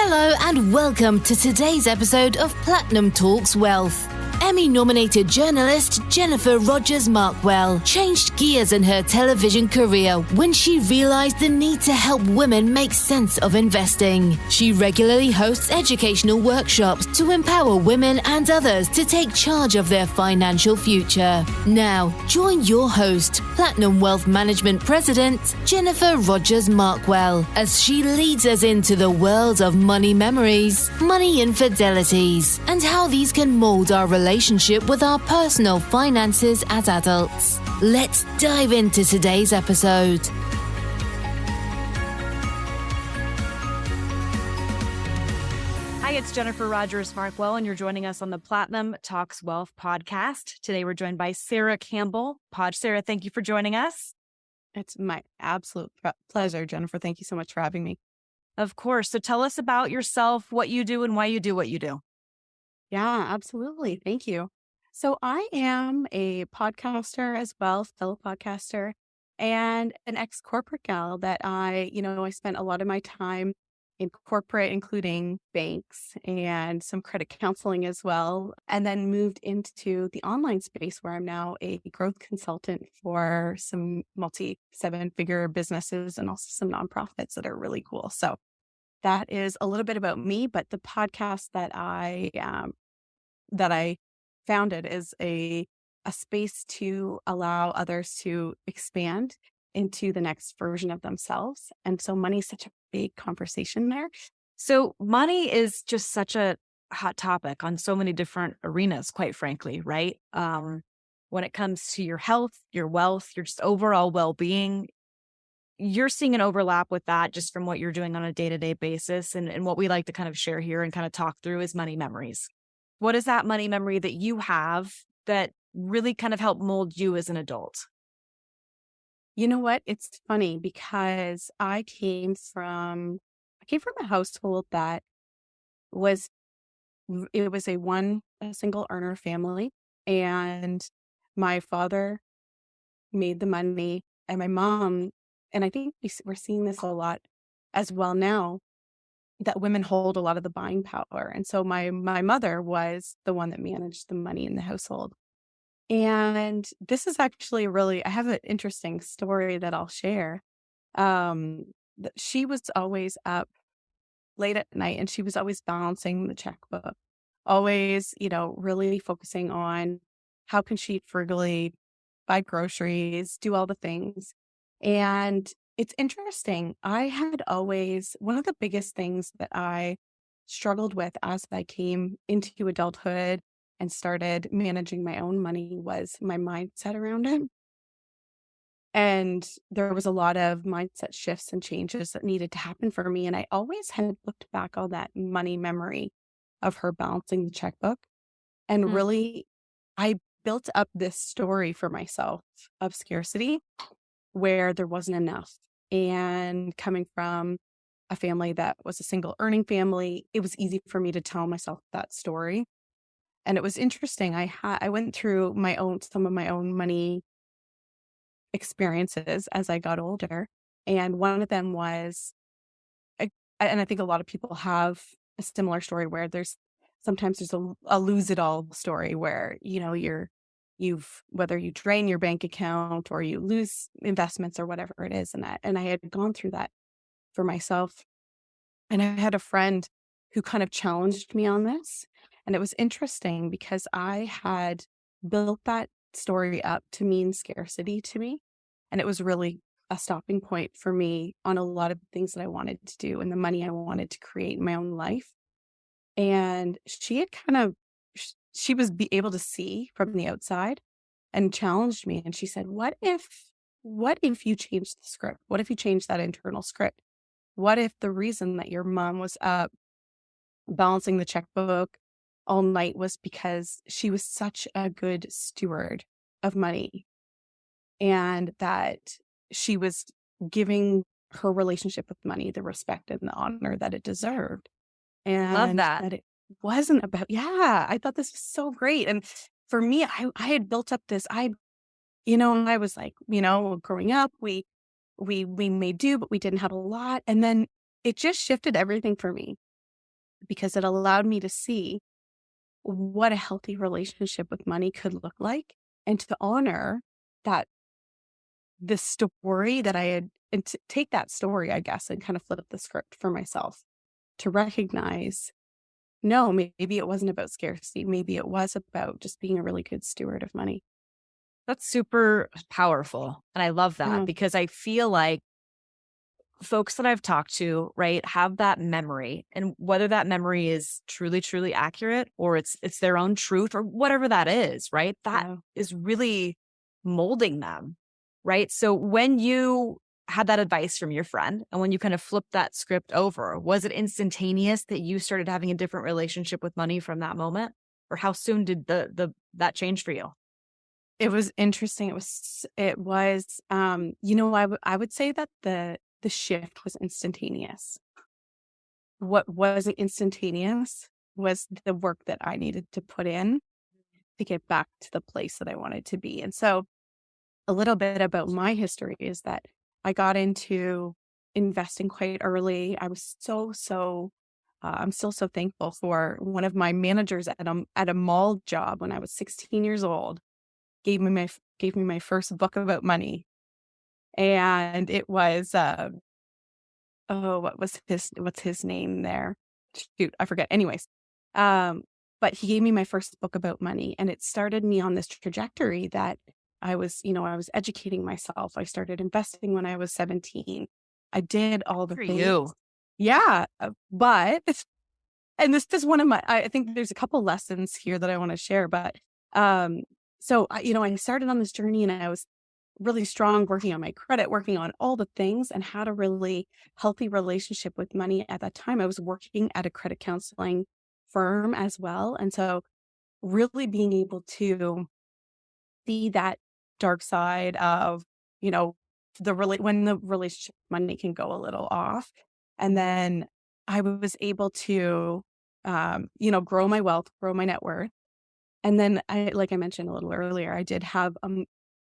Hello and welcome to today's episode of Platinum Talks Wealth. Emmy Nominated journalist Jennifer Rogers Markwell changed gears in her television career when she realized the need to help women make sense of investing. She regularly hosts educational workshops to empower women and others to take charge of their financial future. Now, join your host, Platinum Wealth Management President Jennifer Rogers Markwell, as she leads us into the world of money memories, money infidelities, and how these can mold our relationship with our personal finances as adults. Let's dive into today's episode. Hi, it's Jennifer Rogers Markwell, and you're joining us on the Platinum Talks Wealth podcast. Today, we're joined by Sarah Campbell. Sarah, thank you for joining us. It's my absolute pleasure, Jennifer. Thank you so much for having me. Of course. So tell us about yourself, what you do, and why you do what you do. Yeah, absolutely. Thank you. So I am a podcaster as well, fellow podcaster, and an ex-corporate gal that I spent a lot of my time in corporate, including banks and some credit counseling as well, and then moved into the online space where I'm now a growth consultant for some multi-seven-figure businesses and also some nonprofits that are really cool. So that is a little bit about me, but the podcast that I founded is a space to allow others to expand into the next version of themselves. And so money is such a big conversation there. So money is just such a hot topic on so many different arenas, quite frankly, right? When it comes to your health, your wealth, your just overall well-being, you're seeing an overlap with that just from what you're doing on a day-to-day basis. And what we like to kind of share here and kind of talk through is money memories. What is that money memory that you have that really kind of helped mold you as an adult? You know what? It's funny because I came from a household that was a single earner family, and my father made the money, and my mom, and I think we're seeing this a lot as well now, that women hold a lot of the buying power. And so my mother was the one that managed the money in the household. And this is actually I have an interesting story that I'll share. She was always up late at night and she was always balancing the checkbook, always, really focusing on how can she frugally buy groceries, do all the things. And it's interesting. I had always, one of the biggest things that I struggled with as I came into adulthood and started managing my own money was my mindset around it. And there was a lot of mindset shifts and changes that needed to happen for me. And I always had looked back on that money memory of her balancing the checkbook. And really, I built up this story for myself of scarcity where there wasn't enough. And coming from a family that was a single earning family, it was easy for me to tell myself that story. And it was interesting. I went through some of my own money experiences as I got older. And one of them was, and I think a lot of people have a similar story where there's a lose it all story where, whether you drain your bank account or you lose investments or whatever it is. And I had gone through that for myself. And I had a friend who kind of challenged me on this. And it was interesting because I had built that story up to mean scarcity to me. And it was really a stopping point for me on a lot of things that I wanted to do and the money I wanted to create in my own life. And she was able to see from the outside and challenged me. And she said, what if you change the script? What if you change that internal script? What if the reason that your mom was up balancing the checkbook all night was because she was such a good steward of money and that she was giving her relationship with money the respect and the honor that it deserved? And love that it wasn't about, I thought this was so great. And for me, I had built up this, I was like, growing up, we made do, but we didn't have a lot. And then it just shifted everything for me. because it allowed me to see what a healthy relationship with money could look like, and to honor that the story that I had, and to take that story, I guess, and kind of flip the script for myself to recognize, no, maybe it wasn't about scarcity. Maybe it was about just being a really good steward of money. That's super powerful. And I love that Yeah. because I feel like folks that I've talked to, right, have that memory, and whether that memory is truly, truly accurate or it's their own truth or whatever that is, right, that Yeah. is really molding them, right? So when you had that advice from your friend and when you kind of flipped that script over, was it instantaneous that you started having a different relationship with money from that moment? Or how soon did that change for you? It was interesting. I would say that the shift was instantaneous. What wasn't instantaneous was the work that I needed to put in to get back to the place that I wanted to be. And so a little bit about my history is that I got into investing quite early. I was I'm still so thankful for one of my managers at a mall job when I was 16 years old, gave me my first book about money. And it was, what's his name there? Shoot, I forget. Anyways, but he gave me my first book about money, and it started me on this trajectory that I was educating myself. I started investing when I was 17. I did all the For things. you. Yeah, but and this is one of I think there's a couple lessons here that I want to share, but I started on this journey, and I was really strong, working on my credit, working on all the things, and had a really healthy relationship with money. At that time, I was working at a credit counseling firm as well. And so really being able to see that dark side of, when the relationship with money can go a little off. And then I was able to, grow my wealth, grow my net worth. And then like I mentioned a little earlier, I did have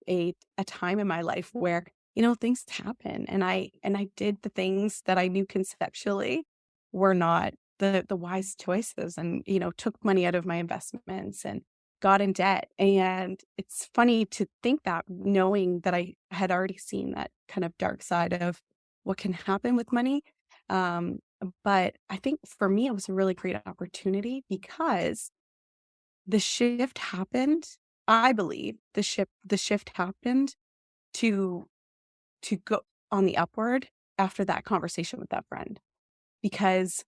a time in my life where, things happen, and I did the things that I knew conceptually were not the wise choices, and, took money out of my investments and got in debt. And it's funny to think that, knowing that I had already seen that kind of dark side of what can happen with money. But I think for me, it was a really great opportunity because the shift happened. I believe the shift happened to go on the upward after that conversation with that friend, because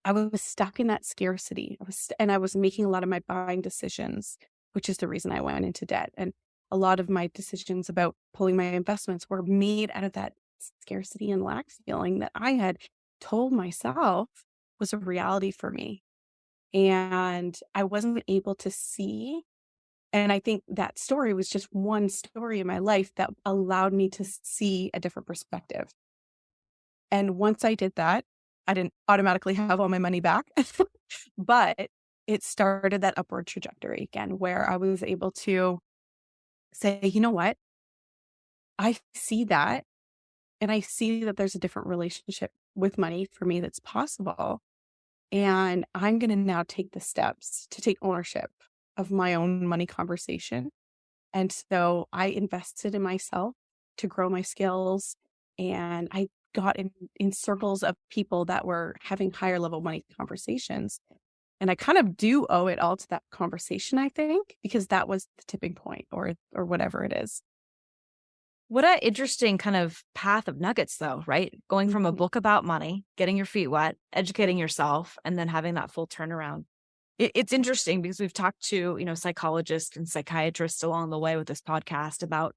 I was stuck in that scarcity. I was making a lot of my buying decisions, which is the reason I went into debt. And a lot of my decisions about pulling my investments were made out of that scarcity and lack feeling that I had told myself was a reality for me. And I wasn't able to see. And I think that story was just one story in my life that allowed me to see a different perspective. And once I did that, I didn't automatically have all my money back, but it started that upward trajectory again, where I was able to say, you know what? I see that, and I see that there's a different relationship with money for me that's possible. And I'm going to now take the steps to take ownership of my own money conversation. And so I invested in myself to grow my skills, and I got in circles of people that were having higher level money conversations. And I kind of do owe it all to that conversation, I think, because that was the tipping point, or whatever it is. What an interesting kind of path of nuggets, though, right? Going from a book about money, getting your feet wet, educating yourself, and then having that full turnaround. It's interesting because we've talked to, psychologists and psychiatrists along the way with this podcast about,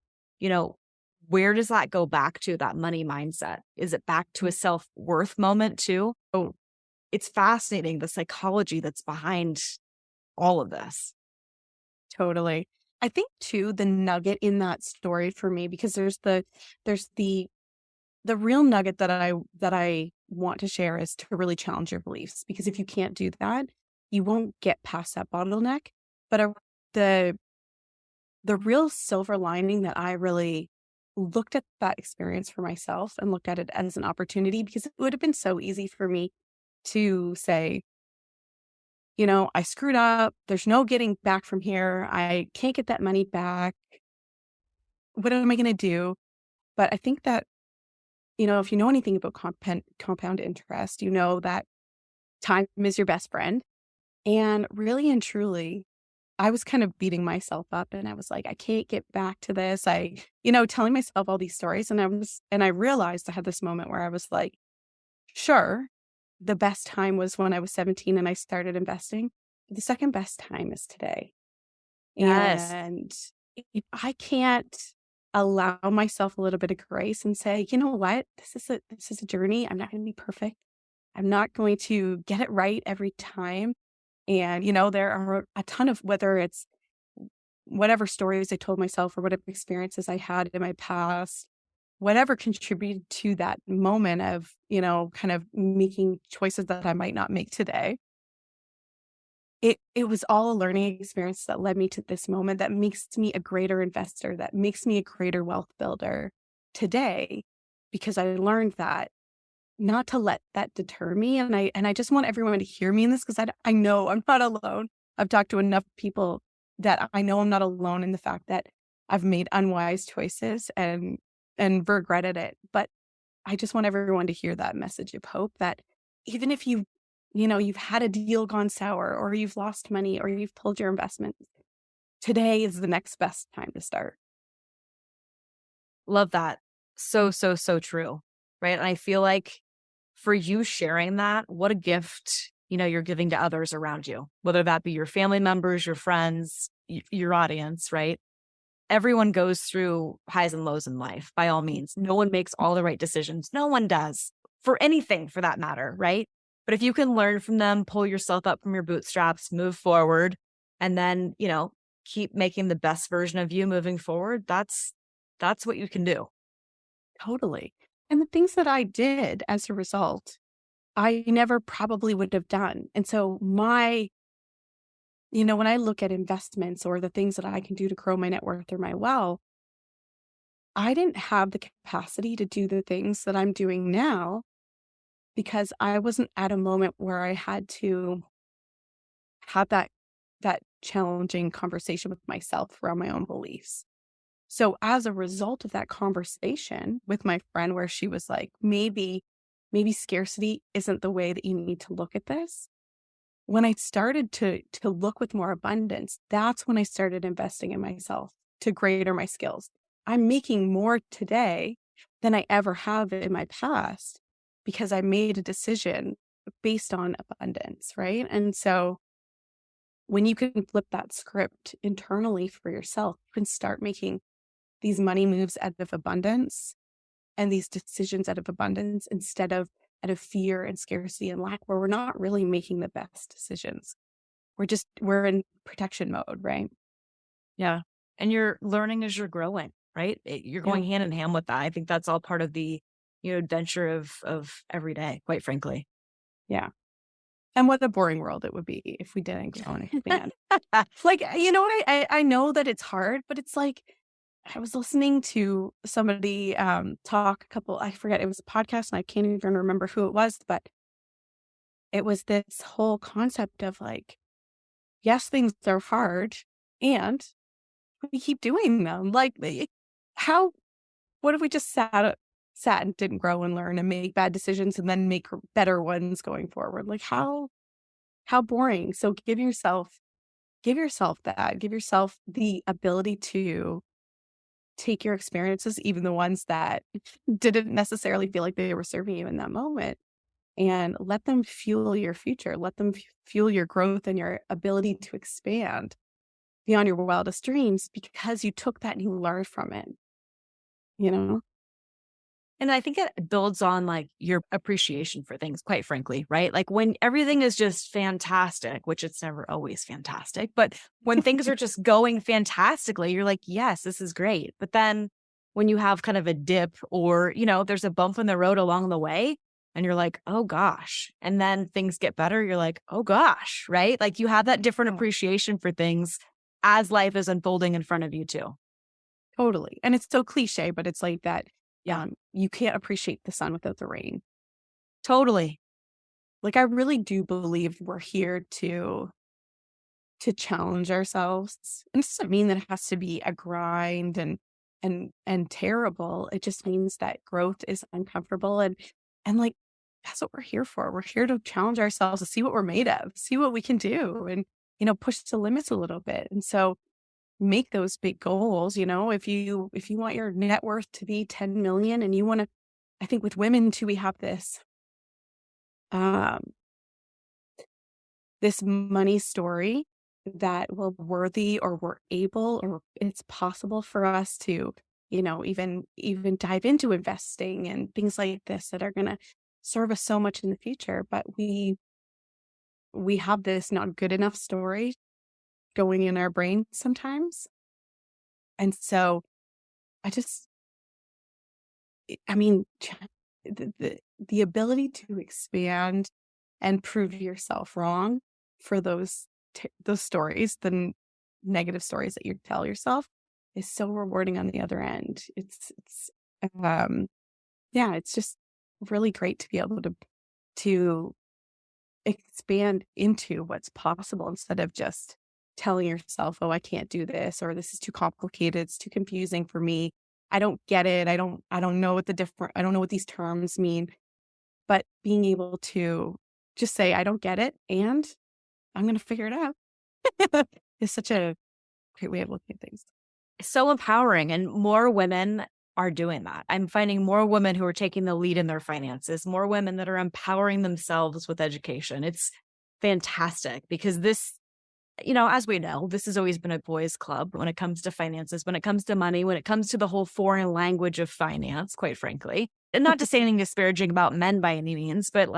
where does that go back to, that money mindset? Is it back to a self-worth moment too? Oh, it's fascinating, the psychology that's behind all of this. Totally. I think too, the nugget in that story for me, because there's the real nugget that I want to share, is to really challenge your beliefs, because if you can't do that, you won't get past that bottleneck. But the real silver lining that I really looked at that experience for myself and looked at it as an opportunity, because it would have been so easy for me to say, you know, I screwed up. There's no getting back from here. I can't get that money back. What am I going to do? But I think that, you know, if you know anything about compound interest, you know that time is your best friend. And really and truly, I was kind of beating myself up and I was like, I can't get back to this. Telling myself all these stories. And I realized I had this moment where I was like, sure, the best time was when I was 17 and I started investing. The second best time is today. Yes. And if I can't allow myself a little bit of grace and say, you know what, this is a journey. I'm not going to be perfect. I'm not going to get it right every time. And, you know, there are a ton of, whether it's whatever stories I told myself or whatever experiences I had in my past, whatever contributed to that moment of, you know, kind of making choices that I might not make today. It was all a learning experience that led me to this moment that makes me a greater investor, that makes me a greater wealth builder today, because I learned that not to let that deter me. And I just want everyone to hear me in this, because I know I'm not alone. I've talked to enough people that I know I'm not alone in the fact that I've made unwise choices and regretted it. But I just want everyone to hear that message of hope, that even if you've had a deal gone sour, or you've lost money, or you've pulled your investment, today is the next best time to start. Love that. So true. Right. And I feel like for you sharing that, what a gift, you're giving to others around you, whether that be your family members, your friends, your audience, right? Everyone goes through highs and lows in life, by all means. No one makes all the right decisions. No one does, for anything for that matter, right? But if you can learn from them, pull yourself up from your bootstraps, move forward, and then, keep making the best version of you moving forward, that's what you can do. Totally. And the things that I did as a result, I never probably would have done. And so when I look at investments or the things that I can do to grow my net worth or my wealth, I didn't have the capacity to do the things that I'm doing now, because I wasn't at a moment where I had to have that challenging conversation with myself around my own beliefs. So as a result of that conversation with my friend, where she was like, maybe scarcity isn't the way that you need to look at this. When I started to look with more abundance, that's when I started investing in myself to greater my skills. I'm making more today than I ever have in my past, because I made a decision based on abundance, right? And so when you can flip that script internally for yourself, you can start making these money moves out of abundance and these decisions out of abundance, instead of out of fear and scarcity and lack, where we're not really making the best decisions. We're in protection mode, right? Yeah. And you're learning as you're growing, right? You're going hand in hand with that. I think that's all part of the, adventure of every day, quite frankly. Yeah. And what a boring world it would be if we didn't grow and expand. Like, you know what? I know that it's hard, but it's like, I was listening to somebody talk I forget, it was a podcast and I can't even remember who it was, but it was this whole concept of like, yes, things are hard and we keep doing them. Like, what if we just sat and didn't grow and learn and make bad decisions and then make better ones going forward? Like, how boring. So give yourself that. Give yourself the ability to take your experiences, even the ones that didn't necessarily feel like they were serving you in that moment, and let them fuel your future. Let them fuel your growth and your ability to expand beyond your wildest dreams, because you took that and you learned from it, And I think it builds on like your appreciation for things, quite frankly, right? Like when everything is just fantastic, which it's never always fantastic, but when things are just going fantastically, you're like, yes, this is great. But then when you have kind of a dip, or, there's a bump in the road along the way and you're like, oh gosh, and then things get better, you're like, oh gosh, right? Like you have that different appreciation for things as life is unfolding in front of you too. Totally. And it's so cliche, but it's like that. Yeah. You can't appreciate the sun without the rain. Totally. Like, I really do believe we're here to challenge ourselves. And this doesn't mean that it has to be a grind and terrible. It just means that growth is uncomfortable and like that's what we're here for. We're here to challenge ourselves, to see what we're made of, see what we can do, and push the limits a little bit. And so make those big goals. If you want your net worth to be 10 million and you want to, I think with women too, we have um this money story that we're worthy or we're able or it's possible for us to, even dive into investing and things like this that are going to serve us so much in the future. But we have this not good enough story going in our brain sometimes. And so I just, I mean, the ability to expand and prove yourself wrong for those stories, the negative stories that you tell yourself, is so rewarding on the other end. It's just really great to be able to expand into what's possible instead of just telling yourself, oh, I can't do this, or this is too complicated, it's too confusing for me, I don't get it, I don't know I don't know what these terms mean. But being able to just say, I don't get it, and I'm going to figure it out is such a great way of looking at things. So empowering, and more women are doing that. I'm finding more women who are taking the lead in their finances, more women that are empowering themselves with education. It's fantastic because this, as we know, this has always been a boys' club when it comes to finances, when it comes to money, when it comes to the whole foreign language of finance, quite frankly. And not to say anything disparaging about men by any means, but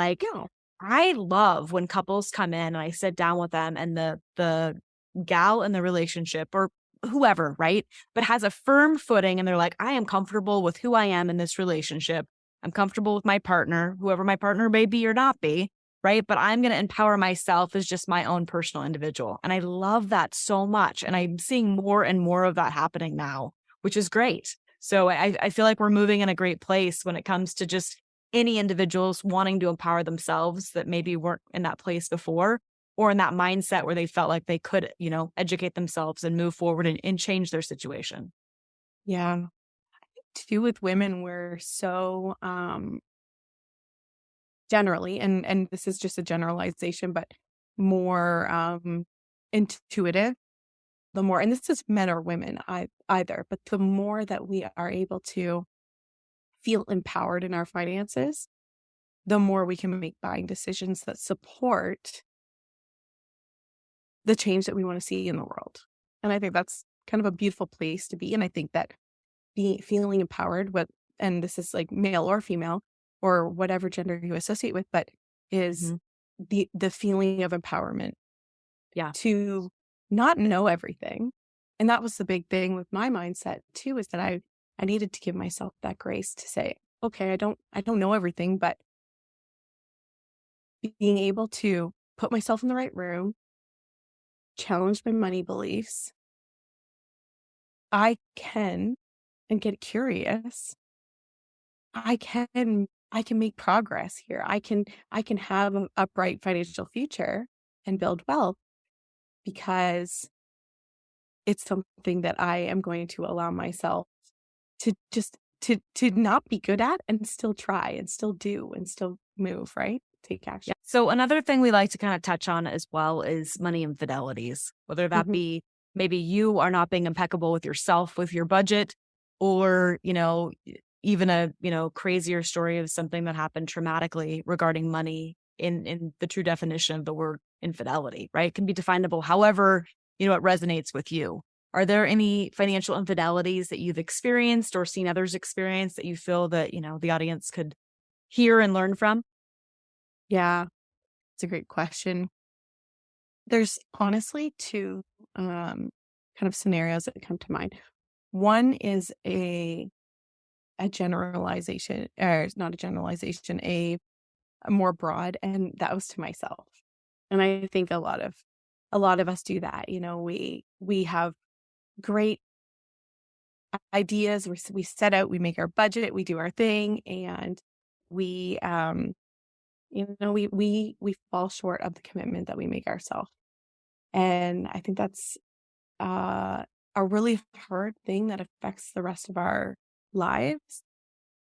I love when couples come in and I sit down with them and the gal in the relationship or whoever, right, but has a firm footing and they're like, I am comfortable with who I am in this relationship. I'm comfortable with my partner, whoever my partner may be or not be, right? But I'm going to empower myself as just my own personal individual. And I love that so much. And I'm seeing more and more of that happening now, which is great. So I feel like we're moving in a great place when it comes to just any individuals wanting to empower themselves that maybe weren't in that place before or in that mindset where they felt like they could, educate themselves and move forward and change their situation. Yeah. I think too with women, we're so generally, and this is just a generalization, but more intuitive. The more, and this is men or women either, but the more that we are able to feel empowered in our finances, the more we can make buying decisions that support the change that we want to see in the world. And I think that's kind of a beautiful place to be. And I think that feeling empowered and this is like male or female or whatever gender you associate with, but is the feeling of empowerment. Yeah. To not know everything. And that was the big thing with my mindset too, is that I needed to give myself that grace to say, okay, I don't know everything, but being able to put myself in the right room, challenge my money beliefs, I can, and get curious. I can make progress here. I can have a bright financial future and build wealth because it's something that I am going to allow myself to just to not be good at and still try and still do and still move, right? Take action. Yeah. So another thing we like to kind of touch on as well is money infidelities, whether that be maybe you are not being impeccable with yourself, with your budget, or, even a, crazier story of something that happened traumatically regarding money in the true definition of the word infidelity, right? It can be definable however, it resonates with you. Are there any financial infidelities that you've experienced or seen others experience that you feel that, the audience could hear and learn from? Yeah, it's a great question. There's honestly two kind of scenarios that come to mind. One is a generalization, or not a generalization, a more broad, and that was to myself. And I think a lot of us do that. We have great ideas. We set out, we make our budget, we do our thing, and we we fall short of the commitment that we make ourselves. And I think that's a really hard thing that affects the rest of our lives,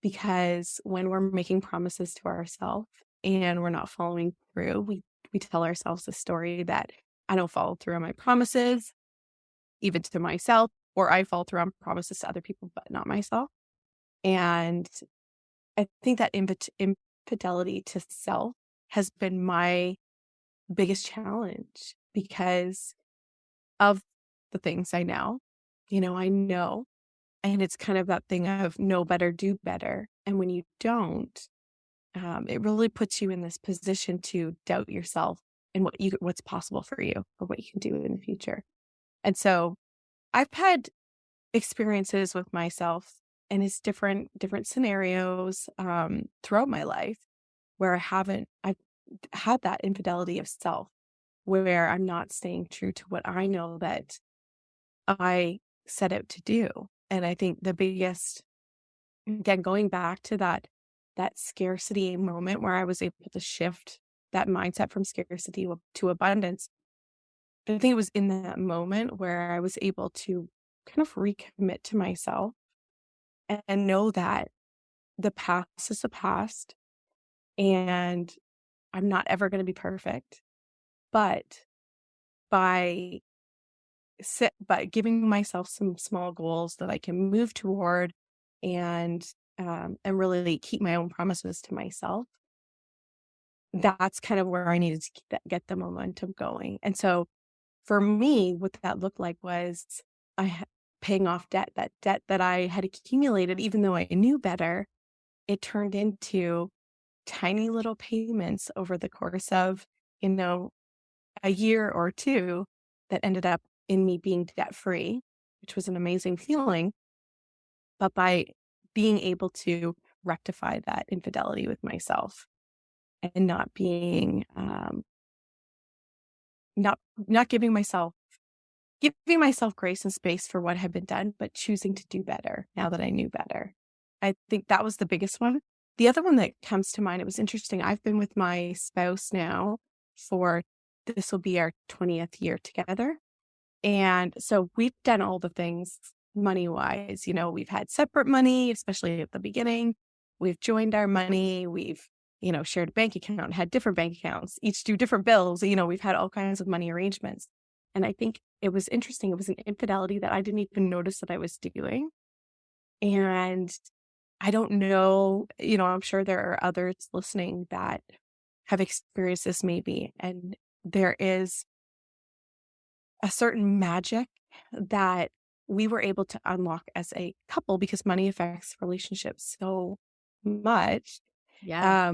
because when we're making promises to ourselves and we're not following through, we tell ourselves the story that I don't follow through on my promises, even to myself, or I fall through on promises to other people, but not myself. And I think that infidelity to self has been my biggest challenge because of the things I know. I know, and it's kind of that thing of know better, do better. And when you don't, it really puts you in this position to doubt yourself and what's possible for you or what you can do in the future. And so I've had experiences with myself, and it's different scenarios throughout my life where I've had that infidelity of self, where I'm not staying true to what I know that I set out to do. And I think the biggest, again, going back to that scarcity moment where I was able to shift that mindset from scarcity to abundance, I think it was in that moment where I was able to kind of recommit to myself and know that the past is the past and I'm not ever going to be perfect. But by giving myself some small goals that I can move toward and really keep my own promises to myself, that's kind of where I needed to get the momentum going. And so for me, what that looked like was paying off debt that I had accumulated, even though I knew better. It turned into tiny little payments over the course of, a year or two that ended up in me being debt free, which was an amazing feeling. But by being able to rectify that infidelity with myself and not being, not giving myself grace and space for what had been done, but choosing to do better now that I knew better. I think that was the biggest one. The other one that comes to mind, it was interesting. I've been with my spouse now this will be our 20th year together. And so we've done all the things money-wise. We've had separate money, especially at the beginning. We've joined our money. We've, shared a bank account, had different bank accounts, each do different bills. We've had all kinds of money arrangements. And I think it was interesting. It was an infidelity that I didn't even notice that I was doing. And I don't know, I'm sure there are others listening that have experienced this maybe. And there is a certain magic that we were able to unlock as a couple because money affects relationships so much. Yeah.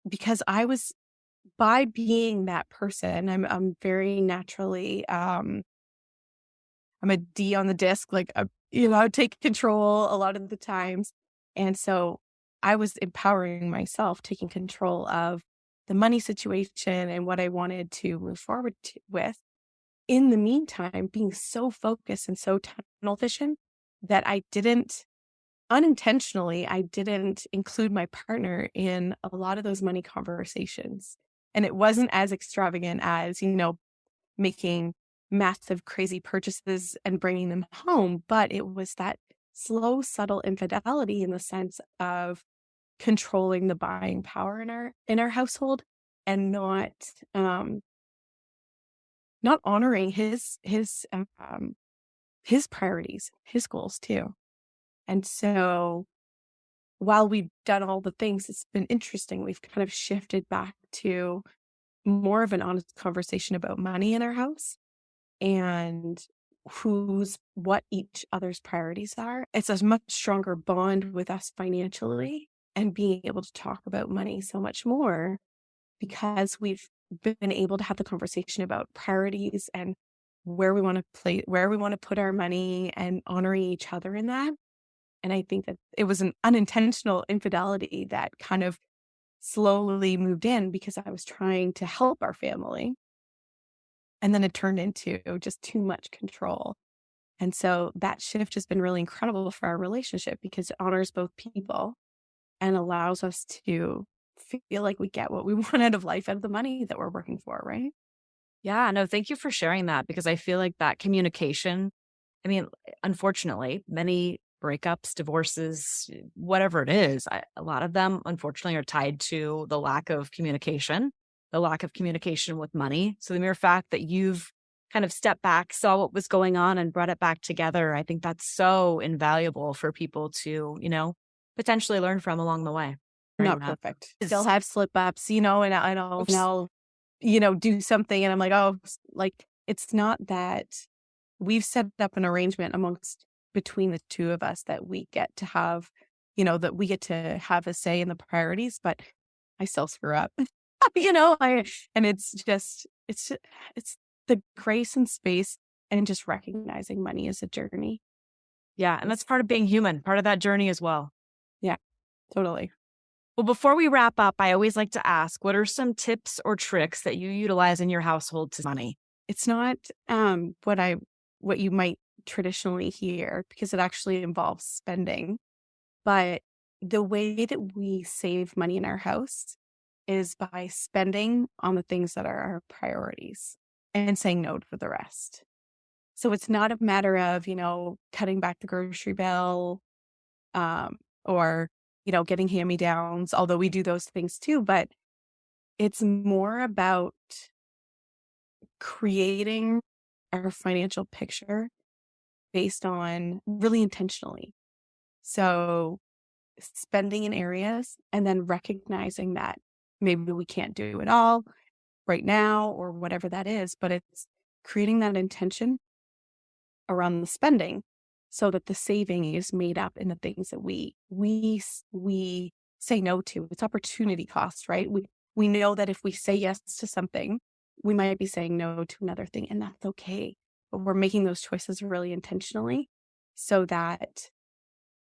Because by being that person, I'm very naturally, I'm a D on the disc, like, I take control a lot of the times. And so I was empowering myself, taking control of the money situation and what I wanted to move forward with. In the meantime, being so focused and so tunnel vision that I didn't include my partner in a lot of those money conversations. And it wasn't as extravagant as, making massive, crazy purchases and bringing them home. But it was that slow, subtle infidelity in the sense of controlling the buying power in our household and not honoring his priorities, his goals too. And so while we've done all the things, it's been interesting. We've kind of shifted back to more of an honest conversation about money in our house and what each other's priorities are. It's a much stronger bond with us financially and being able to talk about money so much more because we've been able to have the conversation about priorities and where we want to put our money and honoring each other in that. And I think that it was an unintentional infidelity that kind of slowly moved in because I was trying to help our family. And then it turned into just too much control. And so that shift has been really incredible for our relationship because it honors both people and allows us to feel like we get what we want out of life, out of the money that we're working for, right? Yeah, no, thank you for sharing that, because I feel like that communication, I mean, unfortunately, many breakups, divorces, whatever it is, a lot of them, unfortunately, are tied to the lack of communication with money. So the mere fact that you've kind of stepped back, saw what was going on, and brought it back together, I think that's so invaluable for people to, potentially learn from along the way. Right? Not perfect. Still have slip ups, and I'll do something and I'm like, oh, like, it's not that we've set up an arrangement between the two of us that we get to have, that we get to have a say in the priorities, but I still screw up, and it's the grace and space and just recognizing money is a journey. Yeah. And that's part of being human, part of that journey as well. Yeah, totally. Well, before we wrap up, I always like to ask, what are some tips or tricks that you utilize in your household to money? It's not what you might traditionally hear, because it actually involves spending. But the way that we save money in our house is by spending on the things that are our priorities and saying no to the rest. So it's not a matter of, cutting back the grocery bill, or getting hand-me-downs, although we do those things too, but it's more about creating our financial picture based on really intentionally. So spending in areas and then recognizing that maybe we can't do it all right now or whatever that is, but it's creating that intention around the spending, so that the saving is made up in the things that we say no to. It's opportunity cost, right? We know that if we say yes to something, we might be saying no to another thing, and that's okay. But we're making those choices really intentionally so that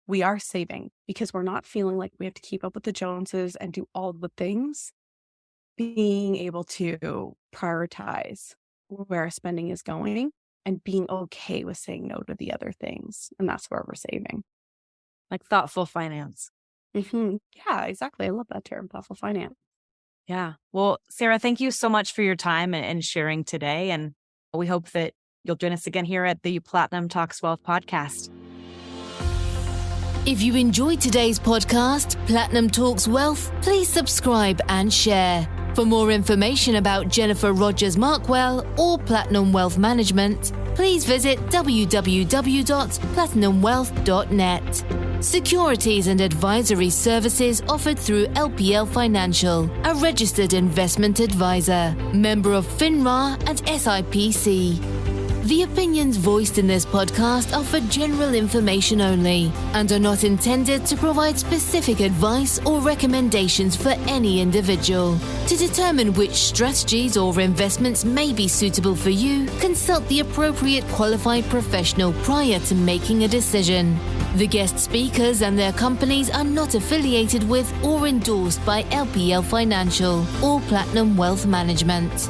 we are saving, because we're not feeling like we have to keep up with the Joneses and do all the things. Being able to prioritize where our spending is going and being okay with saying no to the other things. And that's where we're saving. Like thoughtful finance. Mm-hmm. Yeah, exactly. I love that term, thoughtful finance. Yeah. Well, Sarah, thank you so much for your time and sharing today. And we hope that you'll join us again here at the Platinum Talks Wealth podcast. If you enjoyed today's podcast, Platinum Talks Wealth, please subscribe and share. For more information about Jennifer Rogers Markwell or Platinum Wealth Management, please visit www.platinumwealth.net. Securities and advisory services offered through LPL Financial, a registered investment advisor, member of FINRA and SIPC. The opinions voiced in this podcast are for general information only and are not intended to provide specific advice or recommendations for any individual. To determine which strategies or investments may be suitable for you, consult the appropriate qualified professional prior to making a decision. The guest speakers and their companies are not affiliated with or endorsed by LPL Financial or Platinum Wealth Management.